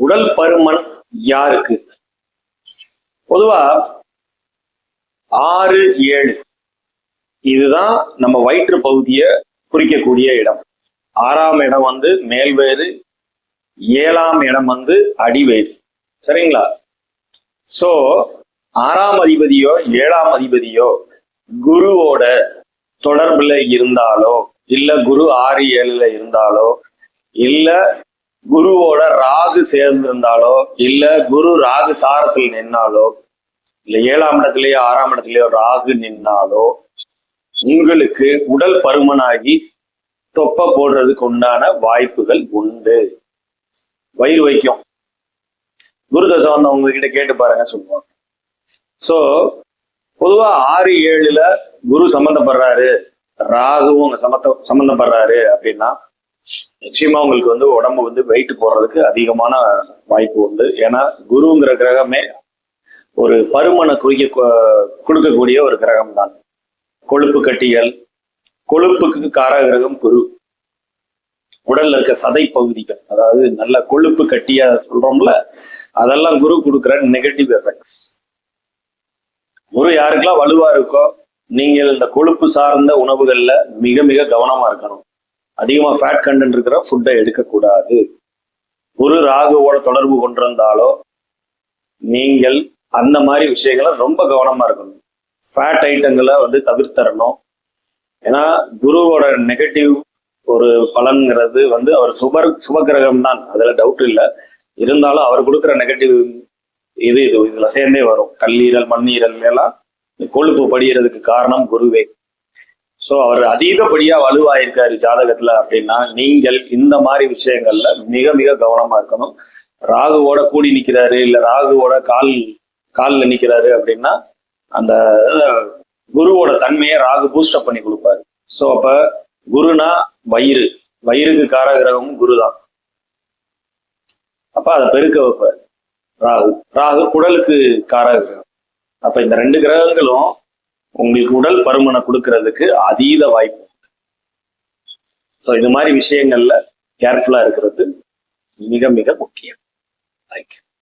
உடல் பருமன் யாருக்கு? பொதுவா 6, 7 இதுதான் நம்ம வயிற்று பகுதியை குறிக்கக்கூடிய இடம். 6ஆம் இடம் வந்து மேல்வயிறு, 7ஆம் இடம் வந்து அடிவயிறு. சரிங்களா? சோ 6ஆம் அதிபதியோ 7ஆம் அதிபதியோ குருவோட தொடர்புல இருந்தாலோ, இல்ல குரு 6, 7ல இருந்தாலோ, இல்ல குருவோட ராகு சேர்ந்திருந்தாலோ, இல்ல குரு ராகு சாரத்தில் நின்னாலோ, இல்ல 7ஆம் இடத்துலயோ 6ஆம் இடத்துலயோ ராகு நின்னாலோ உங்களுக்கு உடல் பருமனாகி தொப்பை போடுறதுக்கு உண்டான வாய்ப்புகள் உண்டு. வயிறு வைக்கும். குரு தசை வந்தவங்க கிட்ட கேட்டு பாருங்க சொல்லுவாங்க. சோ பொதுவா 6, 7ல குரு சம்பந்தப்படுறாரு, ராகுவும் சம்பந்தப்படுறாரு அப்படின்னா நிச்சயமா உங்களுக்கு வந்து உடம்பு வந்து வெயிட் போடுறதுக்கு அதிகமான வாய்ப்பு உண்டு. ஏன்னா குருங்கிற கிரகமே ஒரு பருமனை கொடுக்கக்கூடிய ஒரு கிரகம் தான். கொழுப்பு கட்டிகள், கொழுப்புக்கு காரக கிரகம் குரு. உடல்ல இருக்க சதை பகுதிகள், அதாவது நல்ல கொழுப்பு கட்டியா சொல்றோம்ல, அதெல்லாம் குரு கொடுக்குற நெகட்டிவ் எஃபெக்ட்ஸ். குரு யாருக்கெல்லாம் வலுவா இருக்கோ நீங்கள் இந்த கொழுப்பு சார்ந்த உணவுகள்ல மிக மிக கவனமா இருக்கணும். அதிகமா ஃபேட் கண்டென்ட் இருக்கிற ஃபுட்டை எடுக்கக்கூடாது. குரு ராகுவோட தொடர்பு கொண்டிருந்தாலோ நீங்கள் அந்த மாதிரி விஷயங்களை ரொம்ப கவனமா இருக்கணும். ஃபேட் ஐட்டங்களை வந்து தவிர்த்தரணும். ஏன்னா குருவோட நெகட்டிவ் ஒரு பலன்கிறது வந்து அவர் சுபகிரகம் தான், அதுல டவுட் இல்லை. இருந்தாலும் அவர் கொடுக்குற நெகட்டிவ் இதுல சேர்ந்தே வரும். கல்லீரல், மண்ணீரல் எல்லாம் கொழுப்பு படிகிறதுக்கு காரணம் குருவே. சோ அவர் அதீதப்படியா வலுவாயிருக்காரு ஜாதகத்துல அப்படின்னா நீங்கள் இந்த மாதிரி விஷயங்கள்ல மிக மிக கவனமா இருக்கணும். ராகுவோட கூடி நிக்கிறாரு, இல்ல ராகுவோட கால்ல நிக்கிறாரு அப்படின்னா அந்த குருவோட தன்மையை ராகு பூஸ்டப் பண்ணி கொடுப்பாரு. சோ அப்ப குருனா வயிறுக்கு காரகிரகமும் குரு தான். அப்ப அதை பெருக்க வைப்பாரு ராகு குடலுக்கு காரகிரகம். அப்ப இந்த 2 கிரகங்களும் உங்களுக்கு உடல் பருமனை கொடுக்கறதுக்கு அதீத வாய்ப்பு. சோ இது மாதிரி விஷயங்கள்ல கேர்ஃபுல்லா இருக்கிறது மிக மிக முக்கியம். தேங்க்யூ.